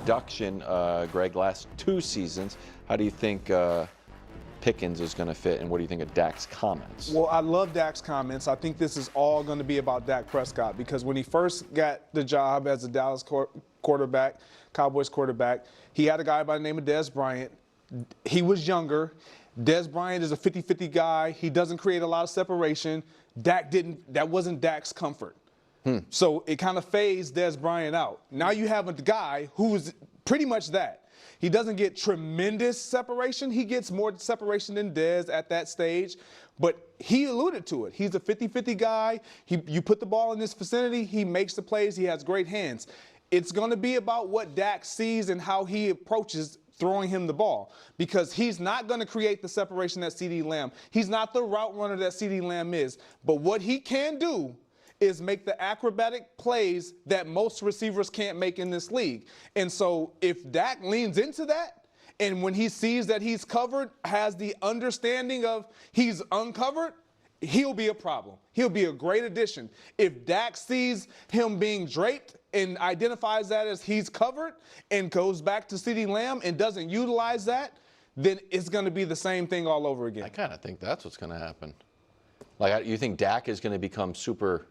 production, Greg, last 2 seasons. How do you think Pickens is going to fit, and what do you think of Dak's comments? Well, I love Dak's comments. I think this is all going to be about Dak Prescott, because when he first got the job as a Dallas quarterback, Cowboys quarterback, he had a guy by the name of Dez Bryant. He was younger. Dez Bryant is a 50-50 guy. He doesn't create a lot of separation. That wasn't Dak's comfort. So it kind of phased Dez Bryant out. Now you have a guy who's pretty much that. He doesn't get tremendous separation. He gets more separation than Dez at that stage, but he alluded to it. He's a 50-50 guy. You put the ball in his vicinity, he makes the plays, he has great hands. It's going to be about what Dak sees and how he approaches throwing him the ball, because he's not going to create the separation that CeeDee Lamb. He's not the route runner that CeeDee Lamb is, but what he can do is make the acrobatic plays that most receivers can't make in this league. And so if Dak leans into that, and when he sees that he's covered, has the understanding of he's uncovered, he'll be a problem. He'll be a great addition. If Dak sees him being draped and identifies that as he's covered and goes back to CeeDee Lamb and doesn't utilize that, then it's going to be the same thing all over again. I kind of think that's what's going to happen. Like, you think Dak is going to become super...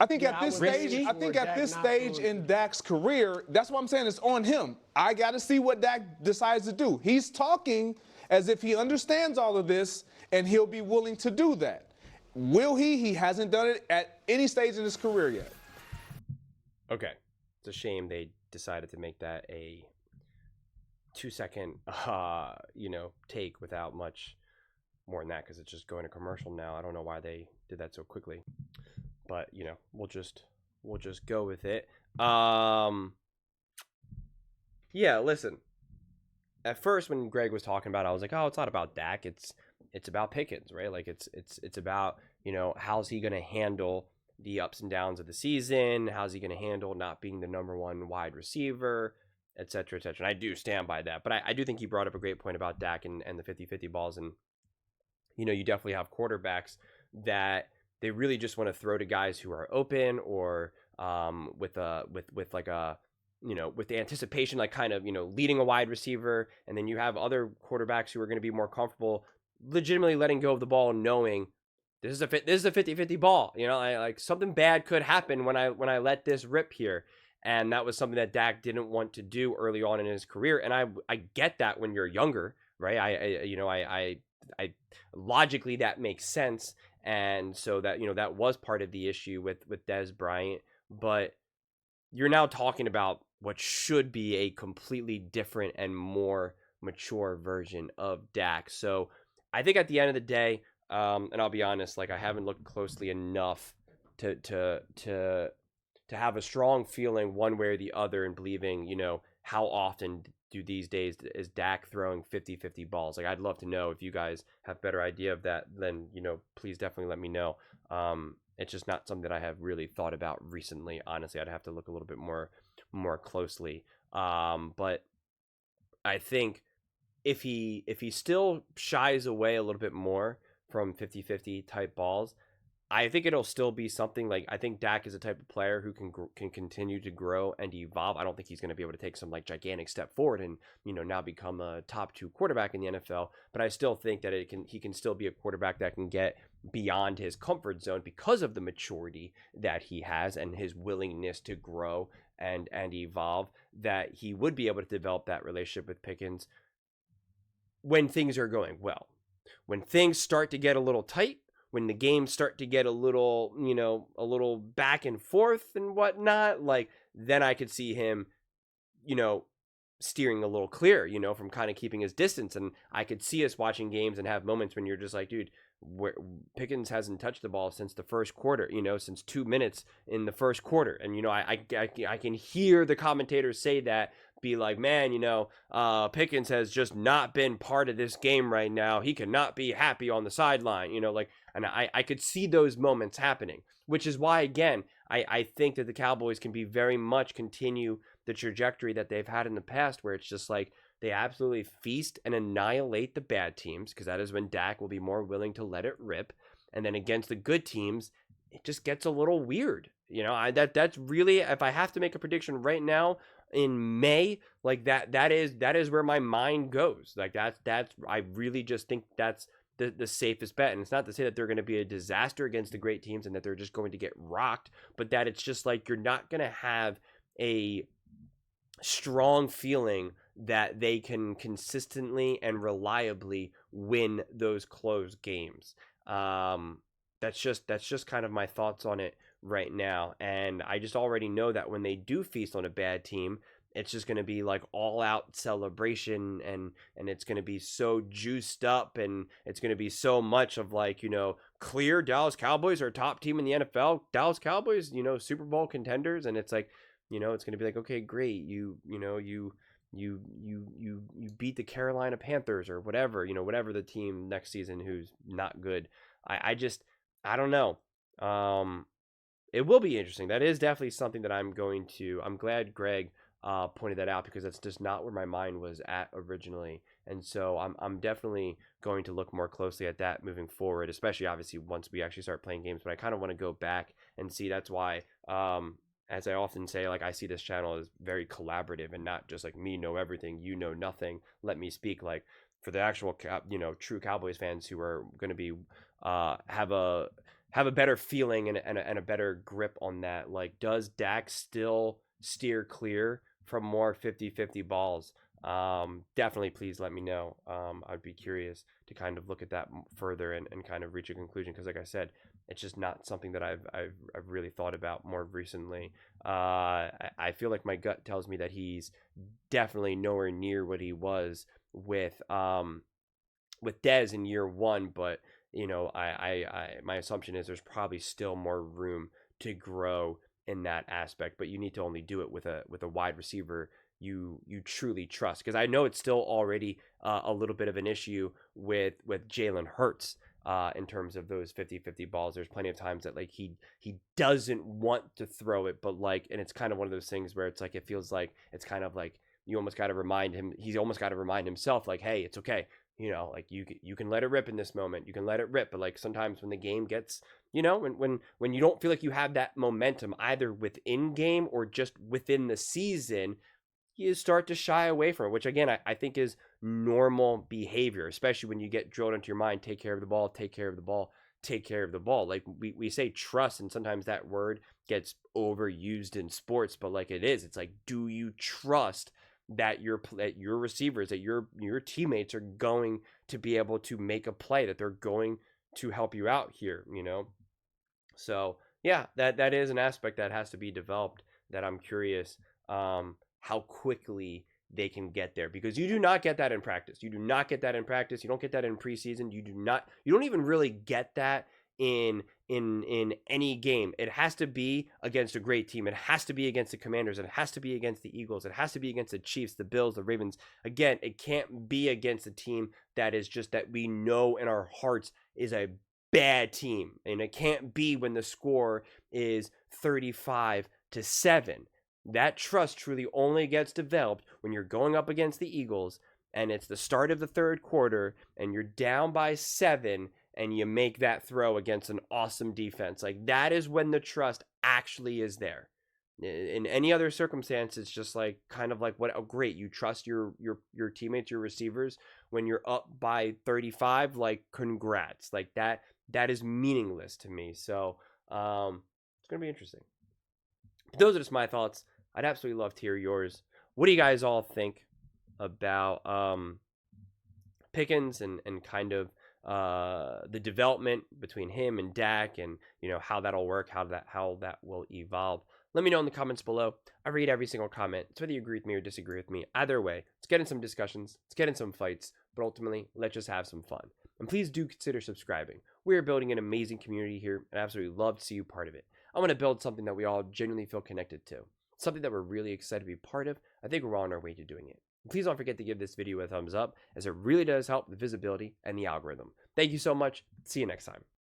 I think at this stage in Dak's career, that's what I'm saying, it's on him. I got to see what Dak decides to do. He's talking as if he understands all of this, and he'll be willing to do that. Will he? He hasn't done it at any stage in his career yet. Okay. It's a shame they decided to make that a 2-second, take without much more than that, because it's just going to commercial now. I don't know why they did that so quickly. But, we'll just go with it. Yeah, listen. At first, when Greg was talking about it, I was like, oh, it's not about Dak. It's about Pickens, right? Like, it's about, how's he going to handle the ups and downs of the season? How's he going to handle not being the number one wide receiver, et cetera, et cetera. And I do stand by that. But I do think he brought up a great point about Dak and the 50-50 balls. And, you definitely have quarterbacks that they really just want to throw to guys who are open, or with the anticipation, like kind of, leading a wide receiver. And then you have other quarterbacks who are going to be more comfortable legitimately letting go of the ball, knowing this is a 50-50 ball. Like something bad could happen when I let this rip here. And that was something that Dak didn't want to do early on in his career. And I get that when you're younger, right? I logically that makes sense. And so that, that was part of the issue with Dez Bryant. But you're now talking about what should be a completely different and more mature version of Dak. So I think at the end of the day, and I'll be honest, like I haven't looked closely enough to have a strong feeling one way or the other, and believing, how often do these days is Dak throwing 50-50 balls? Like, I'd love to know. If you guys have better idea of that, then, please definitely let me know. It's just not something that I have really thought about recently. Honestly, I'd have to look a little bit more closely. But I think if he still shies away a little bit more from 50-50 type balls, I think it'll still be something. Like, I think Dak is a type of player who can continue to grow and evolve. I don't think he's going to be able to take some like gigantic step forward and, now become a top 2 quarterback in the NFL. But I still think that he can still be a quarterback that can get beyond his comfort zone because of the maturity that he has and his willingness to grow and evolve, that he would be able to develop that relationship with Pickens when things are going well. When things start to get a little tight, when the games start to get a little back and forth and whatnot, like, then I could see him, steering a little clear, from kind of keeping his distance. And I could see us watching games and have moments when you're just like, dude, Pickens hasn't touched the ball since the first quarter, since 2 minutes in the first quarter. And, I can hear the commentators say that, be like, man, Pickens has just not been part of this game right now. He cannot be happy on the sideline, and I could see those moments happening, which is why, again, I think that the Cowboys can be very much continue the trajectory that they've had in the past, where it's just like they absolutely feast and annihilate the bad teams, because that is when Dak will be more willing to let it rip. And then against the good teams, it just gets a little weird. That's really, if I have to make a prediction right now, in May, like that is where my mind goes. Like that's I really just think that's the safest bet. And it's not to say that they're going to be a disaster against the great teams and that they're just going to get rocked, but that it's just like you're not going to have a strong feeling that they can consistently and reliably win those close games. That's just kind of my thoughts on it right now. And I just already know that when they do feast on a bad team, it's just going to be like all out celebration, and it's going to be so juiced up, and it's going to be so much of like, clear Dallas Cowboys are top team in the NFL. Dallas Cowboys, Super Bowl contenders. And it's like, it's going to be like, okay, great. You beat the Carolina Panthers or whatever, whatever the team next season who's not good. I don't know. It will be interesting. That is definitely something that I'm glad Greg pointed that out, because that's just not where my mind was at originally. And so I'm definitely going to look more closely at that moving forward, especially obviously once we actually start playing games. But I kind of want to go back and see. That's why, as I often say, like, I see this channel as very collaborative and not just like me know everything, you know nothing, let me speak. Like, for the actual true Cowboys fans who are going to be have a better feeling and a better grip on that. Like, does Dak still steer clear from more 50-50 balls? Definitely please let me know. I'd be curious to kind of look at that further and kind of reach a conclusion, because like I said, it's just not something that I've really thought about more recently. I feel like my gut tells me that he's definitely nowhere near what he was with Dez in year one, but my assumption is there's probably still more room to grow in that aspect. But you need to only do it with a wide receiver you truly trust, because I know it's still already a little bit of an issue with Jalen Hurts in terms of those 50-50 balls. There's plenty of times that like he doesn't want to throw it, but like, and it's kind of one of those things where it's like, it feels like it's kind of like you almost got to remind him, he's almost got to remind himself like, hey, it's okay. Like you can let it rip in this moment. You can let it rip. But like sometimes when the game gets, when you don't feel like you have that momentum either within game or just within the season, you start to shy away from it, which again, I think is normal behavior, especially when you get drilled into your mind, take care of the ball, take care of the ball, take care of the ball. Like we say trust, and sometimes that word gets overused in sports, but like it's like, do you trust that your receivers, that your teammates are going to be able to make a play, that they're going to help you out here, So yeah, that is an aspect that has to be developed, that I'm curious how quickly they can get there, because you do not get that in practice. You do not get that in practice. You don't get that in preseason. You don't even really get that in any game. It has to be against a great team. It has to be against the Commanders. It has to be against the Eagles. It has to be against the Chiefs, the Bills, the Ravens. Again, it can't be against a team that is just, that we know in our hearts is a bad team. And it can't be when the score is 35-7. That trust truly only gets developed when you're going up against the Eagles and it's the start of the third quarter and you're down by 7 and you make that throw against an awesome defense. Like, that is when the trust actually is there. In any other circumstance, it's just like kind of like, what? Oh, great, you trust your teammates, your receivers when you're up by 35. Like, congrats. Like that is meaningless to me. So it's gonna be interesting. Those are just my thoughts. I'd absolutely love to hear yours. What do you guys all think about Pickens and kind of the development between him and Dak, and how that'll work, how that will evolve? Let me know in the comments below. I read every single comment. It's whether you agree with me or disagree with me. Either way, let's get in some discussions, let's get in some fights, but ultimately, let's just have some fun. And please do consider subscribing. We are building an amazing community here, and I absolutely love to see you part of it. I want to build something that we all genuinely feel connected to, something that we're really excited to be part of. I think we're on our way to doing it. And please don't forget to give this video a thumbs up, as it really does help the visibility and the algorithm. Thank you so much. See you next time.